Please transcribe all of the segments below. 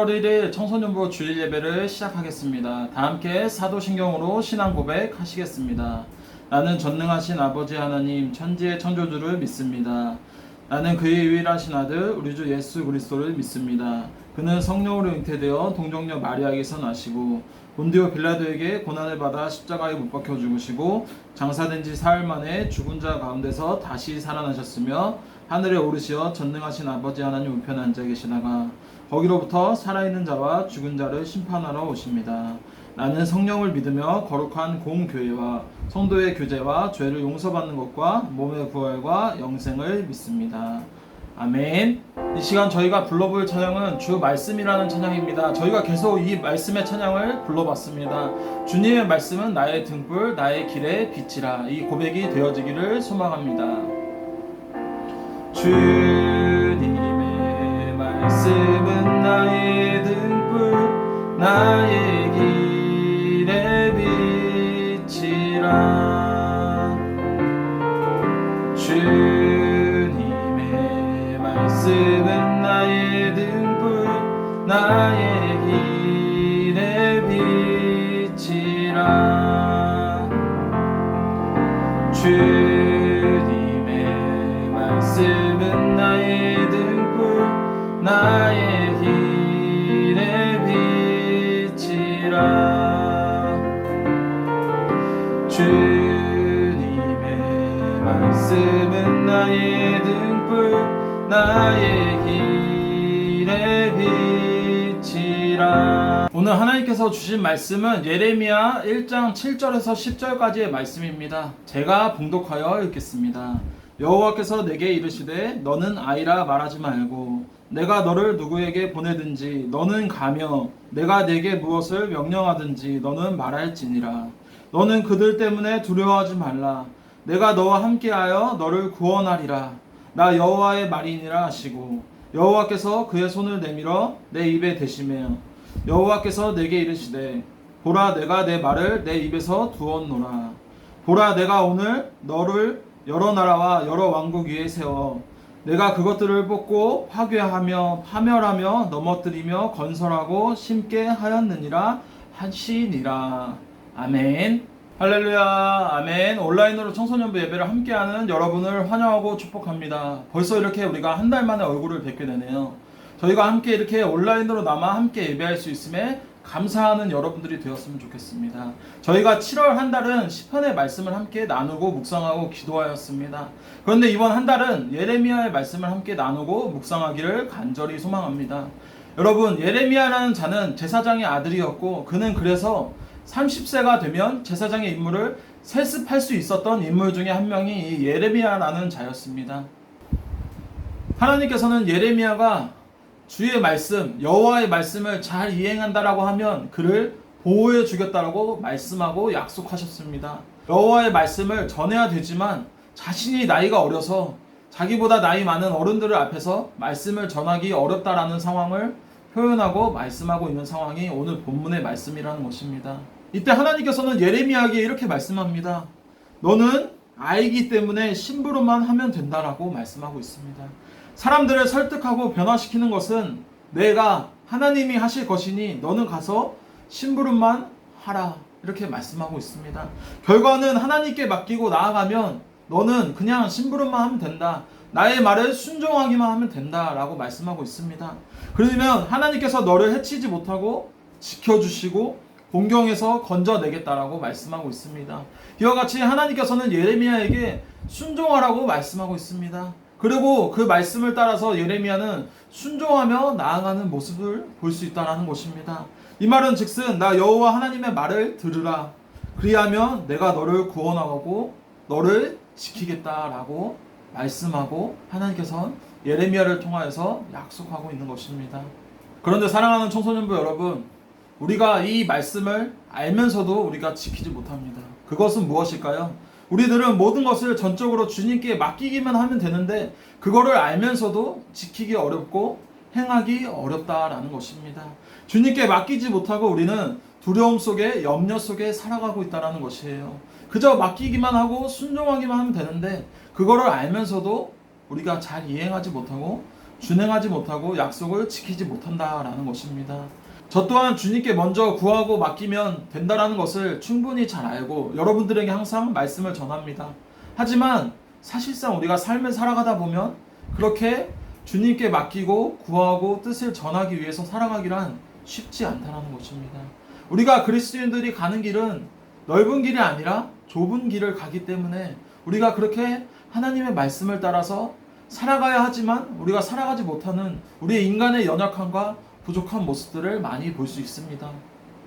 8월 1일 청소년부 주일 예배를 시작하겠습니다. 다 함께 사도신경으로 신앙 고백 하시겠습니다. 나는 전능하신 아버지 하나님 천지의 창조주를 믿습니다. 나는 그의 유일하신 아들 우리 주 예수 그리스도를 믿습니다. 그는 성령으로 잉태되어 동정녀 마리아에게서 나시고 본디오 빌라도에게 고난을 받아 십자가에 못 박혀 죽으시고 장사된 지 사흘 만에 죽은 자 가운데서 다시 살아나셨으며 하늘에 오르시어 전능하신 아버지 하나님 우편에 앉아 계시다가 거기로부터 살아있는 자와 죽은 자를 심판하러 오십니다. 나는 성령을 믿으며 거룩한 공교회와 성도의 교제와 죄를 용서받는 것과 몸의 부활과 영생을 믿습니다. 아멘. 이 시간 저희가 불러볼 찬양은 주 말씀이라는 찬양입니다. 저희가 계속 이 말씀의 찬양을 불러봤습니다. 주님의 말씀은 나의 등불, 나의 길의 빛이라. 이 고백이 되어지기를 소망합니다. 주님의 말씀은 나의 등불, 나의 길의 빛이라. 주님의 말씀은 나의 등불, 나의 길의 빛이라. 주님의 말씀은 나의 등불, 나의 길의 빛이라. 주님의 말씀은 나의 등불, 나의 길의 빛이라. 오늘 하나님께서 주신 말씀은 예레미야 1장 7절에서 10절까지의 말씀입니다. 제가 봉독하여 읽겠습니다. 여호와께서 내게 이르시되 너는 아이라 말하지 말고 내가 너를 누구에게 보내든지 너는 가며 내가 내게 무엇을 명령하든지 너는 말할지니라. 너는 그들 때문에 두려워하지 말라. 내가 너와 함께하여 너를 구원하리라. 나 여호와의 말이니라 하시고 여호와께서 그의 손을 내밀어 내 입에 대시며 여호와께서 내게 이르시되 보라 내가 내 말을 내 입에서 두었노라. 보라 내가 오늘 너를 여러 나라와 여러 왕국 위에 세워 내가 그것들을 뽑고 파괴하며 파멸하며 넘어뜨리며 건설하고 심게 하였느니라 하시니라. 아멘. 할렐루야. 아멘. 온라인으로 청소년부 예배를 함께하는 여러분을 환영하고 축복합니다. 벌써 이렇게 우리가 한 달 만에 얼굴을 뵙게 되네요. 저희가 함께 이렇게 온라인으로 남아 함께 예배할 수 있음에 감사하는 여러분들이 되었으면 좋겠습니다. 저희가 7월 한 달은 시편의 말씀을 함께 나누고 묵상하고 기도하였습니다. 그런데 이번 한 달은 예레미야의 말씀을 함께 나누고 묵상하기를 간절히 소망합니다. 여러분, 예레미야라는 자는 제사장의 아들이었고 그는 그래서 30세가 되면 제사장의 임무를 세습할 수 있었던 인물 중에 한 명이 이 예레미야라는 자였습니다. 하나님께서는 예레미야가 주의 말씀, 여호와의 말씀을 잘 이행한다라고 하면 그를 보호해 주겠다라고 말씀하고 약속하셨습니다. 여호와의 말씀을 전해야 되지만 자신이 나이가 어려서 자기보다 나이 많은 어른들을 앞에서 말씀을 전하기 어렵다라는 상황을 표현하고 말씀하고 있는 상황이 오늘 본문의 말씀이라는 것입니다. 이때 하나님께서는 예레미야에게 이렇게 말씀합니다. 너는 아이기 때문에 심부름만 하면 된다라고 말씀하고 있습니다. 사람들을 설득하고 변화시키는 것은 내가 하나님이 하실 것이니 너는 가서 심부름만 하라 이렇게 말씀하고 있습니다. 결과는 하나님께 맡기고 나아가면 너는 그냥 심부름만 하면 된다. 나의 말을 순종하기만 하면 된다라고 말씀하고 있습니다. 그러면 하나님께서 너를 해치지 못하고 지켜주시고 공경에서 건져내겠다라고 말씀하고 있습니다. 이와 같이 하나님께서는 예레미야에게 순종하라고 말씀하고 있습니다. 그리고 그 말씀을 따라서 예레미야는 순종하며 나아가는 모습을 볼 수 있다는 것입니다. 이 말은 즉슨 나 여호와 하나님의 말을 들으라. 그리하면 내가 너를 구원하고 너를 지키겠다라고 말씀하고 하나님께서는 예레미야를 통하여서 약속하고 있는 것입니다. 그런데 사랑하는 청소년부 여러분, 우리가 이 말씀을 알면서도 우리가 지키지 못합니다. 그것은 무엇일까요? 우리들은 모든 것을 전적으로 주님께 맡기기만 하면 되는데 그거를 알면서도 지키기 어렵고 행하기 어렵다라는 것입니다. 주님께 맡기지 못하고 우리는 두려움 속에 염려 속에 살아가고 있다는 것이에요. 그저 맡기기만 하고 순종하기만 하면 되는데 그거를 알면서도 우리가 잘 이행하지 못하고 준행하지 못하고 약속을 지키지 못한다라는 것입니다. 저 또한 주님께 먼저 구하고 맡기면 된다라는 것을 충분히 잘 알고 여러분들에게 항상 말씀을 전합니다. 하지만 사실상 우리가 삶을 살아가다 보면 그렇게 주님께 맡기고 구하고 뜻을 전하기 위해서 살아가기란 쉽지 않다는 것입니다. 우리가 그리스도인들이 가는 길은 넓은 길이 아니라 좁은 길을 가기 때문에 우리가 그렇게 하나님의 말씀을 따라서 살아가야 하지만 우리가 살아가지 못하는 우리의 인간의 연약함과 부족한 모습들을 많이 볼 수 있습니다.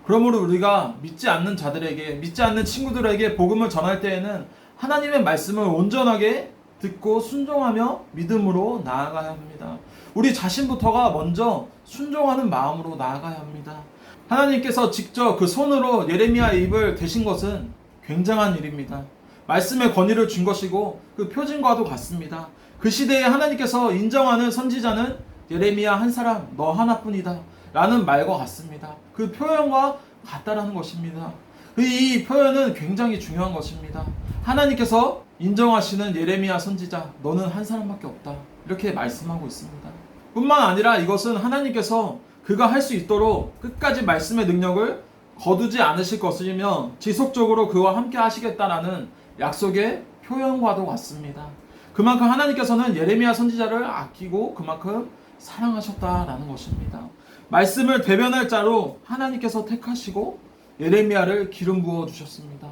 그러므로 우리가 믿지 않는 자들에게, 믿지 않는 친구들에게 복음을 전할 때에는 하나님의 말씀을 온전하게 듣고 순종하며 믿음으로 나아가야 합니다. 우리 자신부터가 먼저 순종하는 마음으로 나아가야 합니다. 하나님께서 직접 그 손으로 예레미야의 입을 대신 것은 굉장한 일입니다. 말씀의 권위를 준 것이고 그 표징과도 같습니다. 그 시대에 하나님께서 인정하는 선지자는 예레미야 한 사람, 너 하나뿐이다 라는 말과 같습니다. 그 표현과 같다라는 것입니다. 이 표현은 굉장히 중요한 것입니다. 하나님께서 인정하시는 예레미야 선지자, 너는 한 사람밖에 없다 이렇게 말씀하고 있습니다. 뿐만 아니라 이것은 하나님께서 그가 할 수 있도록 끝까지 말씀의 능력을 거두지 않으실 것이며 지속적으로 그와 함께 하시겠다라는 약속의 표현과도 같습니다. 그만큼 하나님께서는 예레미야 선지자를 아끼고 그만큼 사랑하셨다라는 것입니다. 말씀을 대변할 자로 하나님께서 택하시고 예레미야를 기름 부어 주셨습니다.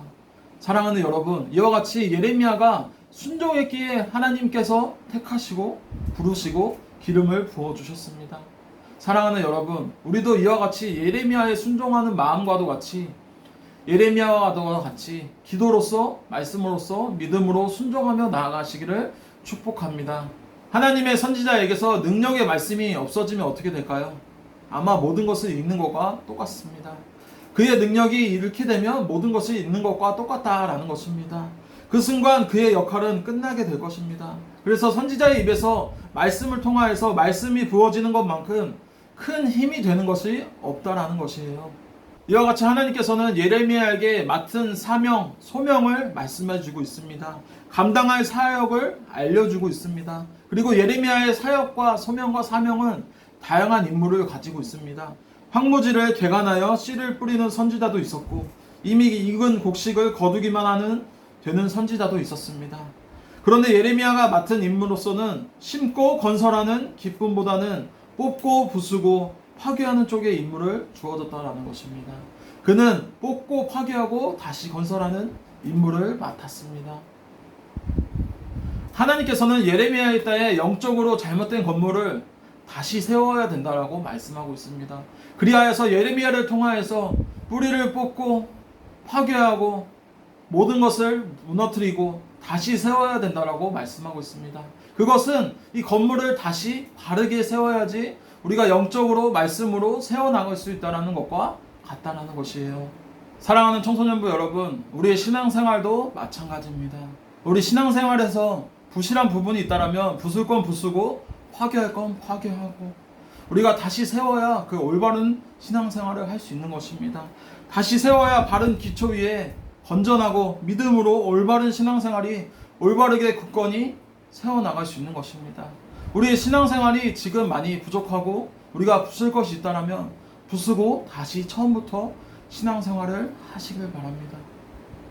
사랑하는 여러분, 이와 같이 예레미야가 순종했기에 하나님께서 택하시고 부르시고 기름을 부어 주셨습니다. 사랑하는 여러분, 우리도 이와 같이 예레미야에 순종하는 마음과도 같이 예레미야와도 같이 기도로서 말씀으로서 믿음으로 순종하며 나아가시기를 축복합니다. 하나님의 선지자에게서 능력의 말씀이 없어지면 어떻게 될까요? 아마 모든 것을 잃는 것과 똑같습니다. 그의 능력이 잃게 되면 모든 것이 잃는 것과 똑같다라는 것입니다. 그 순간 그의 역할은 끝나게 될 것입니다. 그래서 선지자의 입에서 말씀을 통하여서 말씀이 부어지는 것만큼 큰 힘이 되는 것이 없다라는 것이에요. 이와 같이 하나님께서는 예레미야에게 맡은 사명, 소명을 말씀해주고 있습니다. 감당할 사역을 알려주고 있습니다. 그리고 예레미야의 사역과 소명과 사명은 다양한 임무를 가지고 있습니다. 황무지를 개간하여 씨를 뿌리는 선지자도 있었고 이미 익은 곡식을 거두기만 하는 되는 선지자도 있었습니다. 그런데 예레미야가 맡은 임무로서는 심고 건설하는 기쁨보다는 뽑고 부수고 파괴하는 쪽의 임무를 주어졌다는 것입니다. 그는 뽑고 파괴하고 다시 건설하는 임무를 맡았습니다. 하나님께서는 예레미야의 때에 영적으로 잘못된 건물을 다시 세워야 된다라고 말씀하고 있습니다. 그리하여서 예레미야를 통하여서 뿌리를 뽑고 파괴하고 모든 것을 무너뜨리고 다시 세워야 된다라고 말씀하고 있습니다. 그것은 이 건물을 다시 바르게 세워야지 우리가 영적으로 말씀으로 세워나갈 수 있다는 것과 같다는 것이에요. 사랑하는 청소년부 여러분, 우리의 신앙생활도 마찬가지입니다. 우리 신앙생활에서 부실한 부분이 있다면 부술 건 부수고 파괴할 건 파괴하고 우리가 다시 세워야 그 올바른 신앙생활을 할 수 있는 것입니다. 다시 세워야 바른 기초 위에 건전하고 믿음으로 올바른 신앙생활이 올바르게 굳건히 세워나갈 수 있는 것입니다. 우리의 신앙생활이 지금 많이 부족하고 우리가 부술 것이 있다면 부수고 다시 처음부터 신앙생활을 하시길 바랍니다.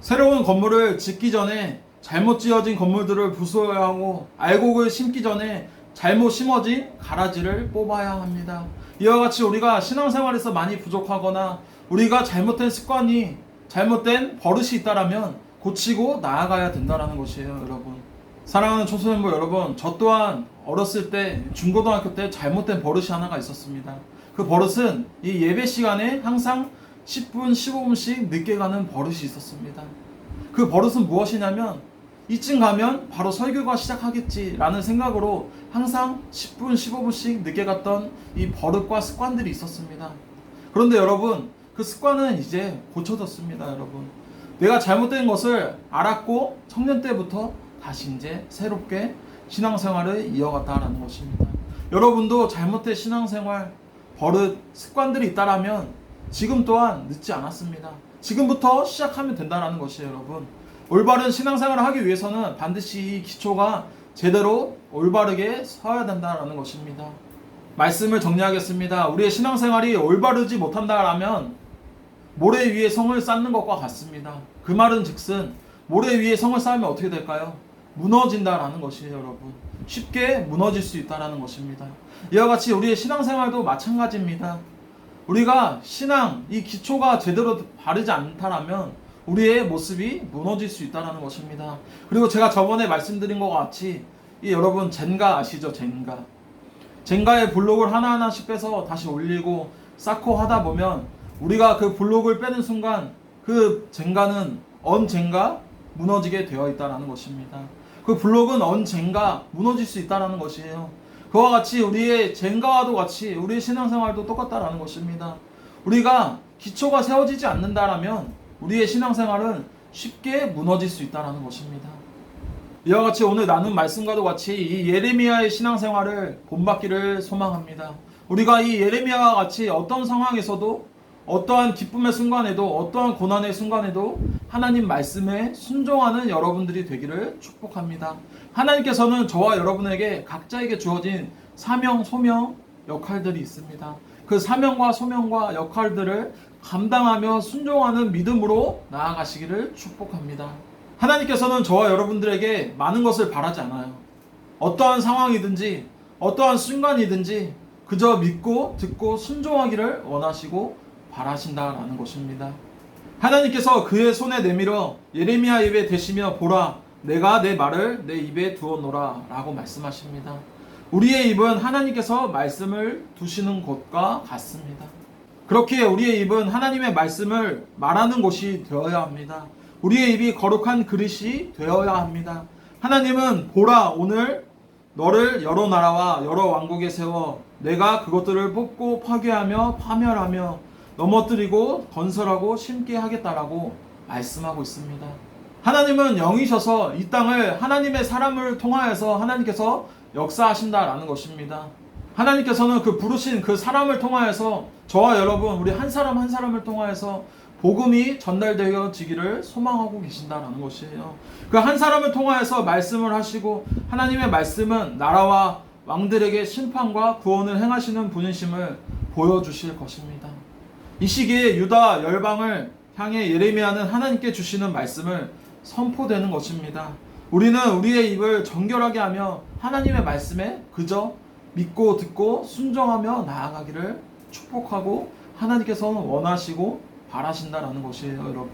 새로운 건물을 짓기 전에 잘못 지어진 건물들을 부수어야 하고 알곡을 심기 전에 잘못 심어진 가라지를 뽑아야 합니다. 이와 같이 우리가 신앙생활에서 많이 부족하거나 우리가 잘못된 습관이 잘못된 버릇이 있다면 고치고 나아가야 된다는 것이에요, 여러분. 사랑하는 청소년부 여러분, 저 또한 어렸을 때 중고등학교 때 잘못된 버릇이 하나가 있었습니다. 그 버릇은 이 예배 시간에 항상 10분, 15분씩 늦게 가는 버릇이 있었습니다. 그 버릇은 무엇이냐면 이쯤 가면 바로 설교가 시작하겠지라는 생각으로 항상 10분, 15분씩 늦게 갔던 이 버릇과 습관들이 있었습니다. 그런데 여러분, 그 습관은 이제 고쳐졌습니다, 여러분. 내가 잘못된 것을 알았고 청년 때부터 다시 이제 새롭게 신앙생활을 이어갔다라는 것입니다. 여러분도 잘못된 신앙생활, 버릇, 습관들이 있다라면 지금 또한 늦지 않았습니다. 지금부터 시작하면 된다는 것이에요, 여러분. 올바른 신앙생활을 하기 위해서는 반드시 이 기초가 제대로 올바르게 서야 된다라는 것입니다. 말씀을 정리하겠습니다. 우리의 신앙생활이 올바르지 못한다라면 모래 위에 성을 쌓는 것과 같습니다. 그 말은 즉슨 모래 위에 성을 쌓으면 어떻게 될까요? 무너진다라는 것이에요, 여러분. 쉽게 무너질 수 있다라는 것입니다. 이와 같이 우리의 신앙생활도 마찬가지입니다. 우리가 신앙, 이 기초가 제대로 바르지 않다라면 우리의 모습이 무너질 수 있다는 것입니다. 그리고 제가 저번에 말씀드린 것 같이 여러분 젠가 아시죠? 젠가의 블록을 하나하나씩 빼서 다시 올리고 쌓고 하다 보면 우리가 그 블록을 빼는 순간 그 젠가는 언젠가 무너지게 되어 있다는 것입니다. 그 블록은 언젠가 무너질 수 있다는 것이에요. 그와 같이 우리의 젠가와도 같이 우리의 신앙생활도 똑같다는 것입니다. 우리가 기초가 세워지지 않는다라면 우리의 신앙생활은 쉽게 무너질 수 있다는 것입니다. 이와 같이 오늘 나눈 말씀과도 같이 이 예레미야의 신앙생활을 본받기를 소망합니다. 우리가 이 예레미야와 같이 어떤 상황에서도 어떠한 기쁨의 순간에도 어떠한 고난의 순간에도 하나님 말씀에 순종하는 여러분들이 되기를 축복합니다. 하나님께서는 저와 여러분에게 각자에게 주어진 사명, 소명, 역할들이 있습니다. 그 사명과 소명과 역할들을 감당하며 순종하는 믿음으로 나아가시기를 축복합니다. 하나님께서는 저와 여러분들에게 많은 것을 바라지 않아요. 어떠한 상황이든지 어떠한 순간이든지 그저 믿고 듣고 순종하기를 원하시고 바라신다라는 것입니다. 하나님께서 그의 손에 내밀어 예레미야 입에 대시며 보라 내가 내 말을 내 입에 두었노라 라고 말씀하십니다. 우리의 입은 하나님께서 말씀을 두시는 곳과 같습니다. 그렇게 우리의 입은 하나님의 말씀을 말하는 곳이 되어야 합니다. 우리의 입이 거룩한 그릇이 되어야 합니다. 하나님은 보라 오늘 너를 여러 나라와 여러 왕국에 세워 내가 그것들을 뽑고 파괴하며 파멸하며 넘어뜨리고 건설하고 심게 하겠다라고 말씀하고 있습니다. 하나님은 영이셔서 이 땅을 하나님의 사람을 통하여서 하나님께서 역사하신다라는 것입니다. 하나님께서는 그 부르신 그 사람을 통하여서 저와 여러분 우리 한 사람 한 사람을 통하여서 복음이 전달되어지기를 소망하고 계신다라는 것이에요. 그 한 사람을 통하여서 말씀을 하시고 하나님의 말씀은 나라와 왕들에게 심판과 구원을 행하시는 분이심을 보여주실 것입니다. 이 시기에 유다 열방을 향해 예레미야는 하나님께 주시는 말씀을 선포되는 것입니다. 우리는 우리의 입을 정결하게 하며 하나님의 말씀에 그저 믿고 듣고 순종하며 나아가기를 축복하고 하나님께서는 원하시고 바라신다라는 것이에요, 여러분.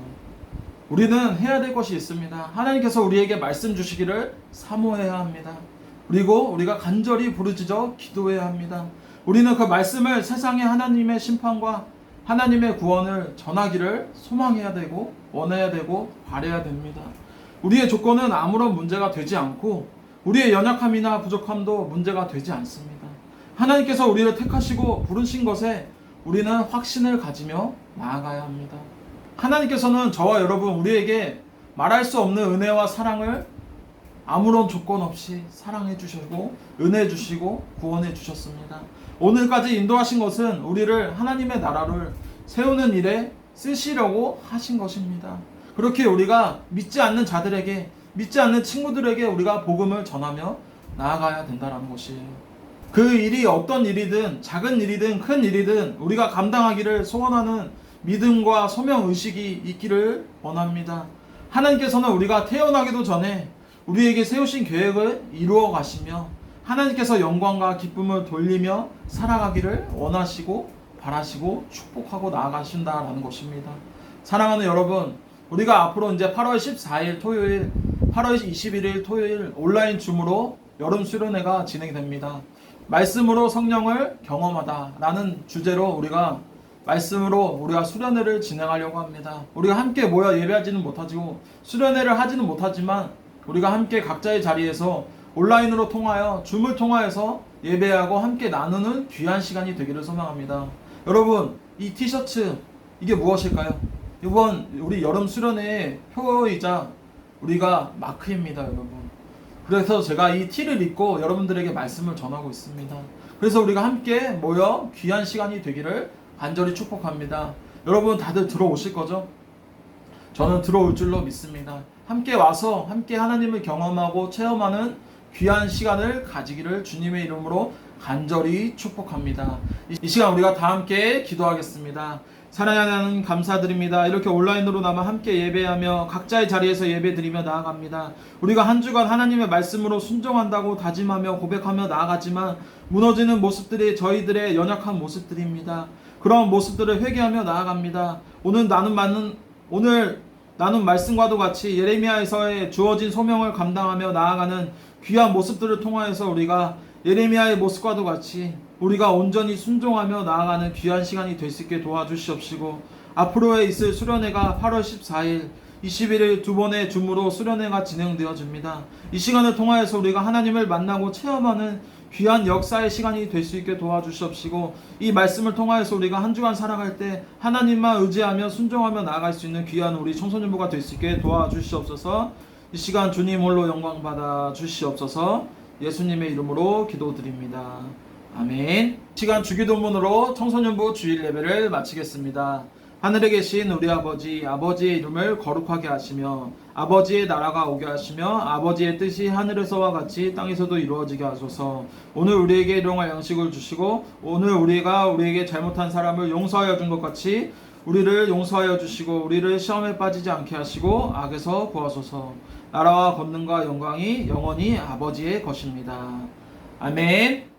우리는 해야 될 것이 있습니다. 하나님께서 우리에게 말씀 주시기를 사모해야 합니다. 그리고 우리가 간절히 부르짖어 기도해야 합니다. 우리는 그 말씀을 세상의 하나님의 심판과 하나님의 구원을 전하기를 소망해야 되고 원해야 되고 바라야 됩니다. 우리의 조건은 아무런 문제가 되지 않고 우리의 연약함이나 부족함도 문제가 되지 않습니다. 하나님께서 우리를 택하시고 부르신 것에 우리는 확신을 가지며 나아가야 합니다. 하나님께서는 저와 여러분 우리에게 말할 수 없는 은혜와 사랑을 아무런 조건 없이 사랑해 주시고 은혜 주시고 구원해 주셨습니다. 오늘까지 인도하신 것은 우리를 하나님의 나라를 세우는 일에 쓰시려고 하신 것입니다. 그렇게 우리가 믿지 않는 자들에게 믿지 않는 친구들에게 우리가 복음을 전하며 나아가야 된다는 것이에요. 그 일이 어떤 일이든 작은 일이든 큰 일이든 우리가 감당하기를 소원하는 믿음과 소명의식이 있기를 원합니다. 하나님께서는 우리가 태어나기도 전에 우리에게 세우신 계획을 이루어 가시며 하나님께서 영광과 기쁨을 돌리며 살아가기를 원하시고 바라시고 축복하고 나아가신다라는 것입니다. 사랑하는 여러분, 우리가 앞으로 이제 8월 14일 토요일, 8월 21일 토요일 온라인 줌으로 여름 수련회가 진행됩니다. 말씀으로 성령을 경험하다라는 주제로 우리가 말씀으로 우리가 수련회를 진행하려고 합니다. 우리가 함께 모여 예배하지는 못하고 수련회를 하지는 못하지만 우리가 함께 각자의 자리에서 온라인으로 통하여 줌을 통하여서 예배하고 함께 나누는 귀한 시간이 되기를 소망합니다. 여러분, 이 티셔츠 이게 무엇일까요? 이번 우리 여름 수련회의 표이자 우리가 마크입니다, 여러분. 그래서 제가 이 티를 입고 여러분들에게 말씀을 전하고 있습니다. 그래서 우리가 함께 모여 귀한 시간이 되기를 간절히 축복합니다. 여러분 다들 들어오실 거죠? 저는 들어올 줄로 믿습니다. 함께 와서 함께 하나님을 경험하고 체험하는 귀한 시간을 가지기를 주님의 이름으로 간절히 축복합니다. 이 시간 우리가 다 함께 기도하겠습니다. 사랑하는 하나님 감사드립니다. 이렇게 온라인으로나마 함께 예배하며 각자의 자리에서 예배드리며 나아갑니다. 우리가 한 주간 하나님의 말씀으로 순종한다고 다짐하며 고백하며 나아가지만 무너지는 모습들이 저희들의 연약한 모습들입니다. 그런 모습들을 회개하며 나아갑니다. 오늘 나눈 말씀과도 같이 예레미야에서의 주어진 소명을 감당하며 나아가는 귀한 모습들을 통하여서 우리가 예레미야의 모습과도 같이 우리가 온전히 순종하며 나아가는 귀한 시간이 될 수 있게 도와주시옵시고, 앞으로에 있을 수련회가 8월 14일 21일 두 번의 줌으로 수련회가 진행되어집니다. 이 시간을 통하여서 우리가 하나님을 만나고 체험하는 귀한 역사의 시간이 될 수 있게 도와주시옵시고, 이 말씀을 통하여서 우리가 한 주간 살아갈 때 하나님만 의지하며 순종하며 나아갈 수 있는 귀한 우리 청소년부가 될 수 있게 도와주시옵소서. 이 시간 주님 홀로 영광 받아 주시옵소서. 예수님의 이름으로 기도드립니다. 아멘. 시간 주기도문으로 청소년부 주일 예배를 마치겠습니다. 하늘에 계신 우리 아버지, 아버지의 이름을 거룩하게 하시며 아버지의 나라가 오게 하시며 아버지의 뜻이 하늘에서와 같이 땅에서도 이루어지게 하소서. 오늘 우리에게 일용할 양식을 주시고 오늘 우리가 우리에게 잘못한 사람을 용서하여 준 것 같이 우리를 용서하여 주시고 우리를 시험에 빠지지 않게 하시고 악에서 구하소서. 나라와 권능과 영광이 영원히 아버지의 것입니다. 아멘.